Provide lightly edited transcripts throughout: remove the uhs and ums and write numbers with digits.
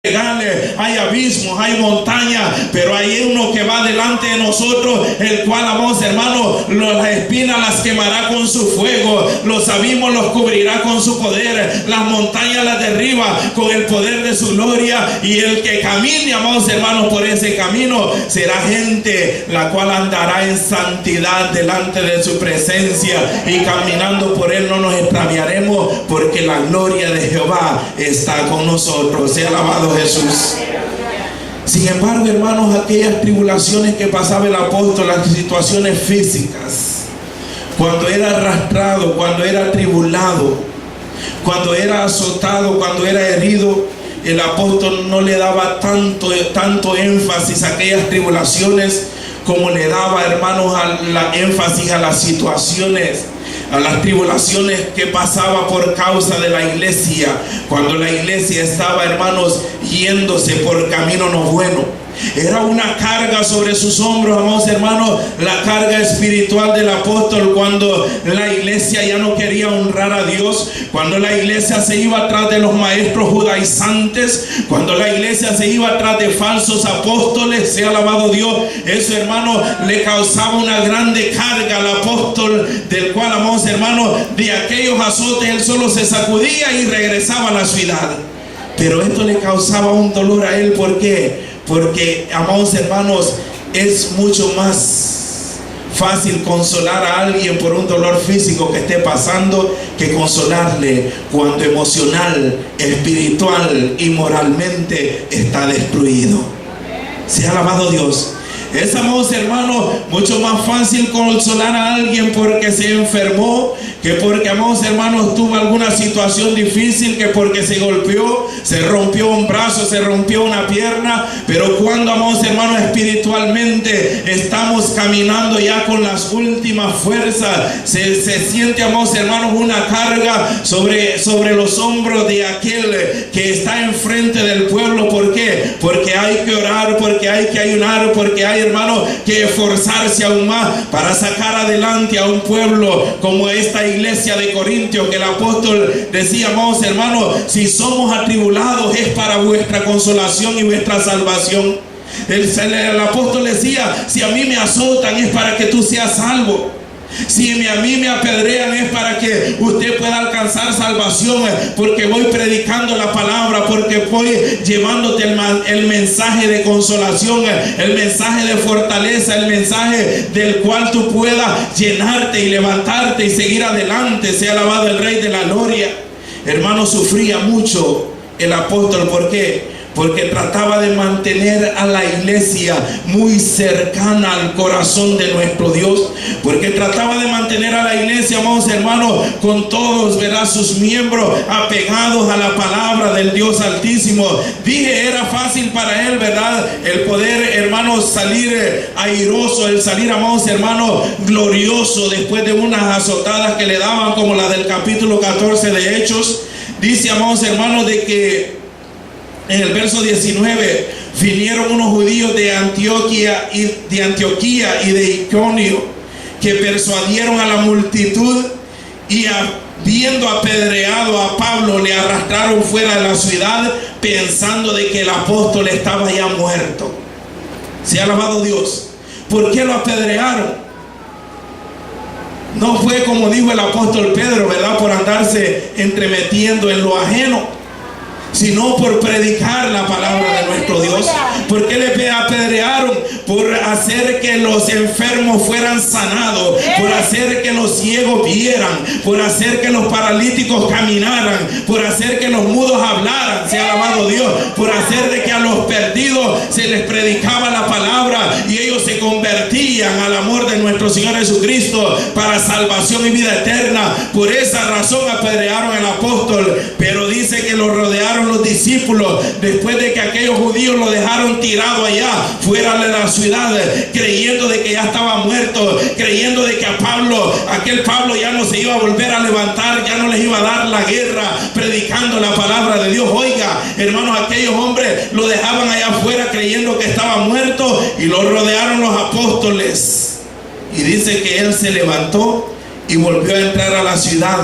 hay abismos, hay montañas, pero hay uno que va delante de nosotros, el cual, amados hermanos, las espinas las quemará con su fuego, los abismos los cubrirá con su poder, las montañas las derriba con el poder de su gloria, y el que camine, amados hermanos, por ese camino será gente la cual andará en santidad delante de su presencia, y caminando por él no nos extraviaremos, porque la gloria de Jehová está con nosotros. Sea alabado Jesús. Sin embargo, hermanos, aquellas tribulaciones que pasaba el apóstol, las situaciones físicas, cuando era arrastrado, cuando era atribulado, cuando era azotado, cuando era herido, el apóstol no le daba tanto énfasis a aquellas tribulaciones como le daba, hermanos, énfasis a las situaciones, a las tribulaciones que pasaba por causa de la iglesia, cuando la iglesia estaba, hermanos, yéndose por camino no bueno. Era una carga sobre sus hombros, amados hermanos, la carga espiritual del apóstol, cuando la iglesia ya no quería honrar a Dios, cuando la iglesia se iba atrás de los maestros judaizantes, cuando la iglesia se iba atrás de falsos apóstoles. Sea alabado Dios. Eso, hermanos, le causaba una grande carga al apóstol, del cual, amados hermanos, de aquellos azotes él solo se sacudía y regresaba a la ciudad. Pero esto le causaba un dolor a él. ¿Por qué? Porque, amados hermanos, es mucho más fácil consolar a alguien por un dolor físico que esté pasando, que consolarle cuando emocional, espiritual y moralmente está destruido. Sea alabado Dios. Es, amados hermanos, mucho más fácil consolar a alguien porque se enfermó, que porque, amados hermanos, tuvo alguna situación difícil, que porque se golpeó, se rompió un brazo, se rompió una pierna. Pero cuando, amados hermanos, espiritualmente estamos caminando ya con las últimas fuerzas, se siente, amados hermanos, una carga sobre los hombros de aquel que está enfrente del pueblo. ¿Por qué? Porque hay que orar, porque hay que ayunar, porque hay, hermanos, que esforzarse aún más para sacar adelante a un pueblo como esta iglesia de Corintios, que el apóstol decía, amados hermanos, si somos atribulados es para vuestra consolación y vuestra salvación. El apóstol decía, si a mí me azotan es para que tú seas salvo. Si a mí me apedrean es para que usted pueda alcanzar salvación, porque voy predicando la palabra, porque voy llevándote el mensaje de consolación, el mensaje de fortaleza, el mensaje del cual tú puedas llenarte y levantarte y seguir adelante. Sea alabado el Rey de la Gloria. Hermano, sufría mucho el apóstol. ¿Por qué? Porque trataba de mantener a la iglesia muy cercana al corazón de nuestro Dios. Porque trataba de mantener a la iglesia, amados hermanos, con todos, ¿verdad?, sus miembros apegados a la palabra del Dios Altísimo. Dije, era fácil para él, ¿verdad?, el poder, hermanos, salir airoso, el salir, amados hermanos, glorioso después de unas azotadas que le daban, como la del capítulo 14 de Hechos. Dice, amados hermanos, de que en el verso 19, vinieron unos judíos de Antioquía y de Iconio, que persuadieron a la multitud, y habiendo apedreado a Pablo, le arrastraron fuera de la ciudad, pensando de que el apóstol estaba ya muerto. Sea alabado Dios. ¿Por qué lo apedrearon? No fue como dijo el apóstol Pedro, ¿verdad?, por andarse entremetiendo en lo ajeno, sino por predicar la palabra de nuestro Dios. ¿Por qué le apedrearon? Por hacer que los enfermos fueran sanados, por hacer que los ciegos vieran, por hacer que los paralíticos caminaran, por hacer que los mudos hablaran. Sea alabado Dios. Por hacer de que a los perdidos se les predicaba la palabra y ellos se convertían al amor de nuestro Señor Jesucristo para salvación y vida eterna. Por esa razón apedrearon al apóstol. Pero dice que lo rodearon los discípulos después de que aquellos judíos lo dejaron tirado allá fuera de la ciudad, creyendo de que ya estaba muerto, creyendo de que aquel Pablo ya no se iba a volver a levantar, ya no les iba a dar la guerra predicando la palabra de Dios. Oiga, hermanos, aquellos hombres lo dejaban allá afuera creyendo que estaba muerto, y lo rodearon los apóstoles. Y dice que él se levantó y volvió a entrar a la ciudad,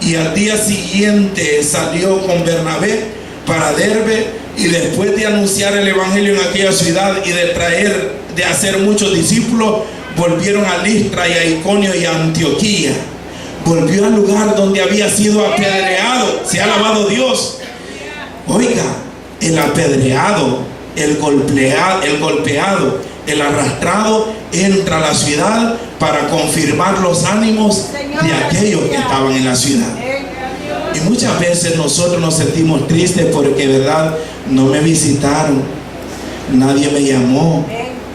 y al día siguiente salió con Bernabé para Derbe, Y después de anunciar el evangelio en aquella ciudad y de hacer muchos discípulos, volvieron a Listra y a Iconio y a Antioquía. Volvió al lugar donde había sido apedreado. Se ha alabado Dios. Oiga, el apedreado, el golpeado, el arrastrado entra a la ciudad para confirmar los ánimos de aquellos que estaban en la ciudad. Y muchas veces nosotros nos sentimos tristes porque, ¿verdad?, no me visitaron, nadie me llamó.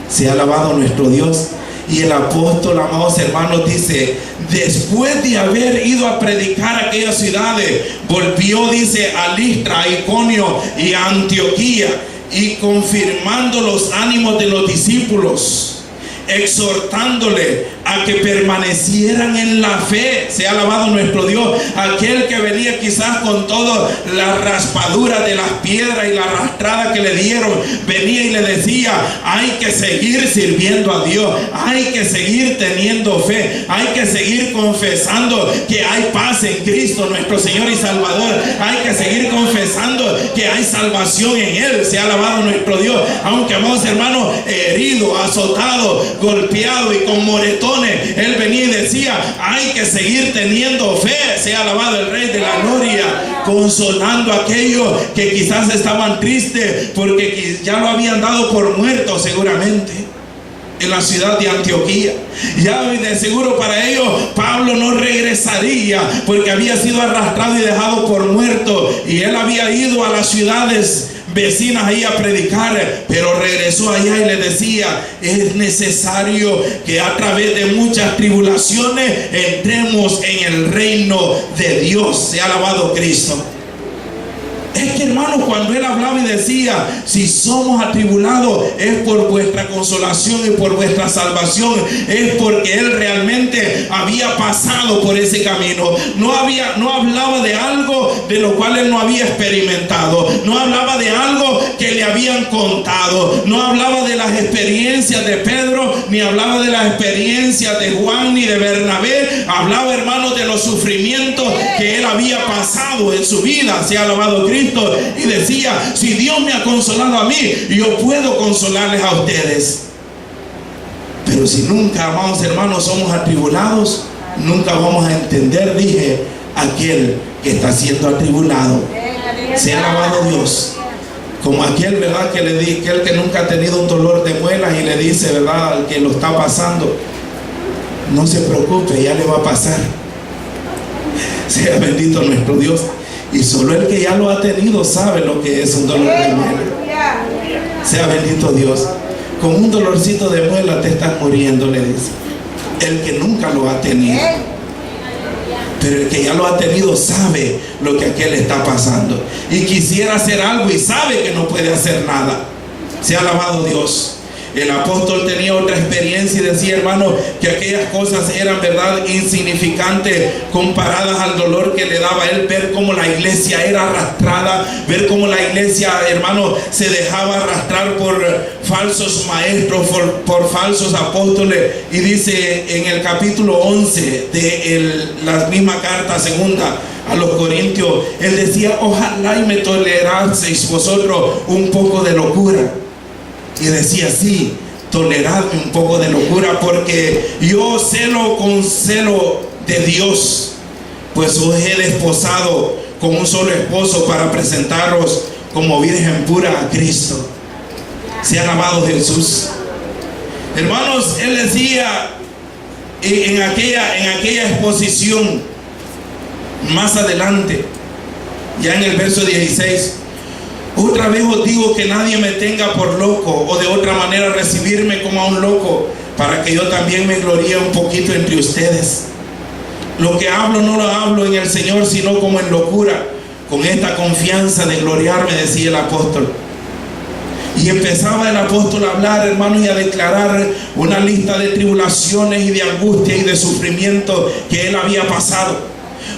Se ha alabado nuestro Dios. Y el apóstol, amados hermanos, dice, después de haber ido a predicar aquellas ciudades, volvió, dice, a Listra, a Iconio y a Antioquía, y confirmando los ánimos de los discípulos, exhortándole a que permanecieran en la fe. Se ha alabado nuestro Dios. Aquel que venía quizás con todas las raspaduras de las piedras y la arrastrada que le dieron, venía y le decía: hay que seguir sirviendo a Dios, hay que seguir teniendo fe, hay que seguir confesando que hay paz en Cristo nuestro Señor y Salvador, hay que seguir confesando que hay salvación en Él. Se ha alabado nuestro Dios. Aunque, amados hermanos, herido, azotado, golpeado y con moretones, él venía y decía: hay que seguir teniendo fe. Se ha alabado el Rey de la Gloria, consolando a aquellos que quizás estaban tristes porque ya lo habían dado por muerto seguramente en la ciudad de Antioquía. Ya de seguro para ellos Pablo no regresaría porque había sido arrastrado y dejado por muerto, y él había ido a las ciudades vecinas ahí a predicar, pero regresó allá y le decía: es necesario que a través de muchas tribulaciones entremos en el reino de Dios. Se ha alabado Cristo. Es que, hermanos, cuando él hablaba y decía: si somos atribulados es por vuestra consolación y por vuestra salvación, es porque él realmente había pasado por ese camino. No hablaba de algo de lo cual él no había experimentado, no hablaba de algo que le habían contado, no hablaba de las experiencias de Pedro, ni hablaba de las experiencias de Juan ni de Bernabé. Hablaba, hermanos, de los sufrimientos que él había pasado en su vida. Se ha alabado Cristo. Y decía: si Dios me ha consolado a mí, yo puedo consolarles a ustedes. Pero si nunca, amados hermanos, somos atribulados, nunca vamos a entender, dije, aquel que está siendo atribulado. Se ha alabado Dios. Como aquel, ¿verdad?, que le dice, aquel que nunca ha tenido un dolor de muelas y le dice, ¿verdad?, al que lo está pasando: no se preocupe, ya le va a pasar. Sea bendito nuestro Dios. Y solo el que ya lo ha tenido sabe lo que es un dolor de muela. Sea bendito Dios. Con un dolorcito de muela te estás muriendo, le dice el que nunca lo ha tenido. Pero el que ya lo ha tenido sabe lo que aquel está pasando, y quisiera hacer algo y sabe que no puede hacer nada. Se ha alabado Dios. El apóstol tenía otra experiencia y decía, hermano, que aquellas cosas eran, verdad, insignificantes comparadas al dolor que le daba a él ver cómo la iglesia era arrastrada, ver cómo la iglesia, hermano, se dejaba arrastrar por falsos maestros, por falsos apóstoles. Y dice en el capítulo 11 de la misma carta segunda a los Corintios, él decía: ojalá y me toleraseis vosotros un poco de locura. Y decía: sí, toleradme un poco de locura, porque yo celo con celo de Dios, pues os he desposado con un solo esposo para presentaros como virgen pura a Cristo. Se ha alabado Jesús. Hermanos, él decía en aquella exposición más adelante, ya en el verso 16: otra vez os digo que nadie me tenga por loco, o de otra manera recibirme como a un loco, para que yo también me gloríe un poquito entre ustedes. Lo que hablo no lo hablo en el Señor, sino como en locura, con esta confianza de gloriarme, decía el apóstol. Y empezaba el apóstol a hablar, hermanos, y a declarar una lista de tribulaciones y de angustia y de sufrimiento que él había pasado.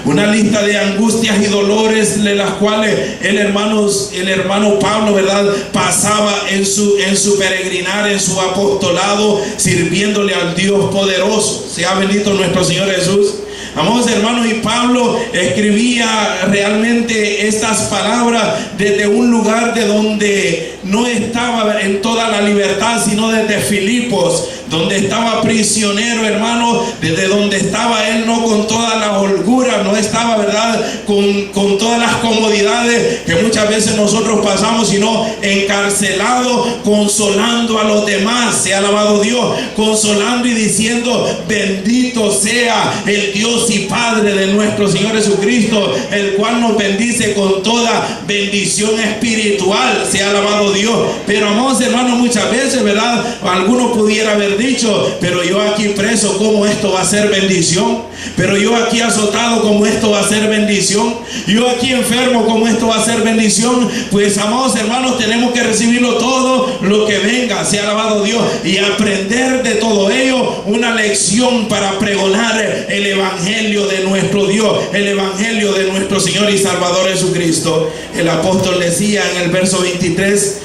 Una lista de angustias y dolores de las cuales el hermano Pablo, ¿verdad?, pasaba en su peregrinar, en su apostolado, sirviéndole al Dios poderoso. Sea bendito nuestro Señor Jesús. Amados hermanos, y Pablo escribía realmente estas palabras desde un lugar de donde no estaba en toda la libertad, sino desde Filipos, donde estaba prisionero, hermano, desde donde estaba él no con toda la holgura, no estaba, ¿verdad?, con todas las comodidades que muchas veces nosotros pasamos, sino encarcelado, consolando a los demás. Sea alabado Dios, consolando y diciendo: bendito sea el Dios y Padre de nuestro Señor Jesucristo, el cual nos bendice con toda bendición espiritual. Sea alabado Dios. Pero, amados hermanos, muchas veces, ¿verdad?, alguno pudiera haber dicho: pero yo aquí preso, ¿cómo esto va a ser bendición? Pero yo aquí azotado, ¿cómo esto va a ser bendición? Yo aquí enfermo, ¿cómo esto va a ser bendición? Pues, amados hermanos, tenemos que recibirlo todo lo que venga. Sea alabado Dios, y aprender de todo ello una lección para pregonar el evangelio de nuestro Dios, el evangelio de nuestro Señor y Salvador Jesucristo. El apóstol decía en el verso 23: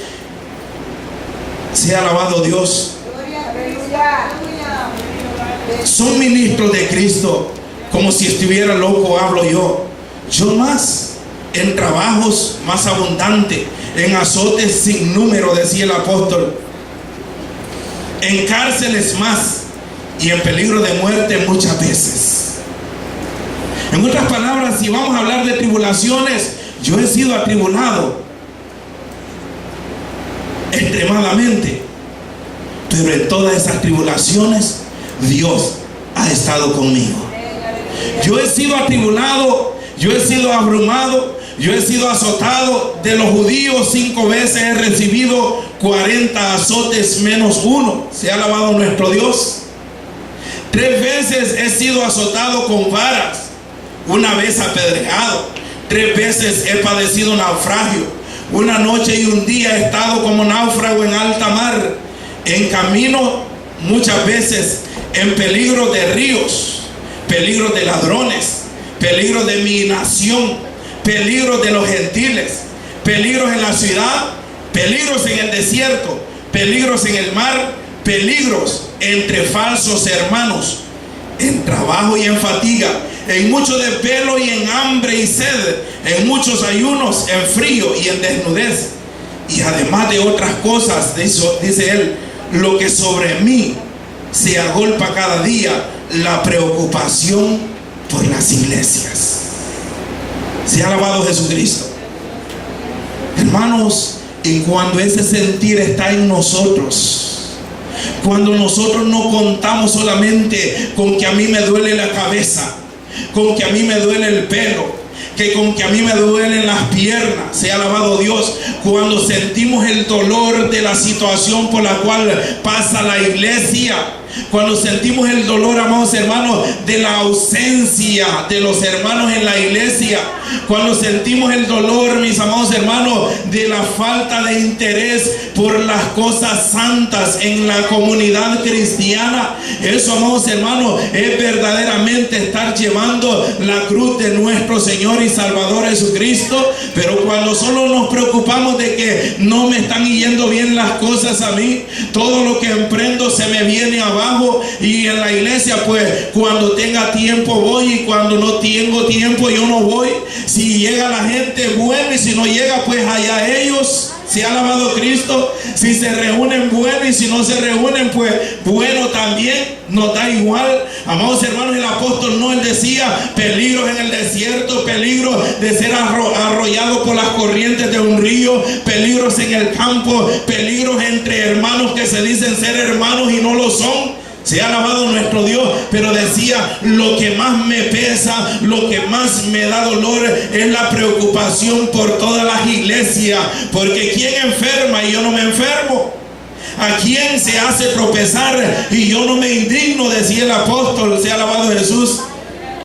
sea alabado Dios, son ministros de Cristo. Como si estuviera loco hablo yo más, en trabajos más abundante, en azotes sin número, decía el apóstol, en cárceles más, y en peligro de muerte muchas veces. En otras palabras, si vamos a hablar de tribulaciones, yo he sido atribulado extremadamente, pero en todas esas tribulaciones Dios ha estado conmigo. Yo he sido atribulado, yo he sido abrumado, yo he sido azotado. De los judíos 5 veces he recibido 40 azotes menos uno. Se ha alabado nuestro Dios. 3 veces he sido azotado con varas, 1 vez apedreado, 3 veces he padecido naufragio, 1 noche y 1 día he estado como náufrago en alta mar, en camino muchas veces, en peligro de ríos, peligro de ladrones, peligro de mi nación, peligro de los gentiles, peligros en la ciudad, peligros en el desierto, peligros en el mar, peligros entre falsos hermanos, en trabajo y en fatiga, en mucho desvelo y en hambre y sed, en muchos ayunos, en frío y en desnudez. Y además de otras cosas, dice él, lo que sobre mí se agolpa cada día, la preocupación por las iglesias. Se ha alabado Jesucristo. Hermanos, y cuando ese sentir está en nosotros, cuando nosotros no contamos solamente con que a mí me duele la cabeza, con que a mí me duele el pelo, que con que a mí me duelen las piernas, sea alabado Dios, cuando sentimos el dolor de la situación por la cual pasa la iglesia, cuando sentimos el dolor, amados hermanos, de la ausencia de los hermanos en la iglesia, cuando sentimos el dolor, mis amados hermanos, de la falta de interés por las cosas santas en la comunidad cristiana, eso, amados hermanos, es verdaderamente estar llevando la cruz de nuestro Señor y Salvador Jesucristo. Pero cuando solo nos preocupamos de que no me están yendo bien las cosas a mí, todo lo que emprendo se me viene abajo, y en la iglesia, pues cuando tenga tiempo voy, y cuando no tengo tiempo yo no voy. Si llega la gente, bueno, y si no llega, pues allá ellos. Se ha alabado Cristo. Si se reúnen, bueno, y si no se reúnen, pues bueno también, nos da igual. Amados hermanos, el apóstol no, él decía peligros en el desierto, peligros de ser arrollado por las corrientes de un río, peligros en el campo, peligros entre hermanos que se dicen ser hermanos y no lo son. Se ha alabado nuestro Dios, pero decía, lo que más me pesa, lo que más me da dolor es la preocupación por todas las iglesias, porque ¿quién enferma y yo no me enfermo? ¿A quién se hace tropezar y yo no me indigno? Decía el apóstol, se ha alabado Jesús.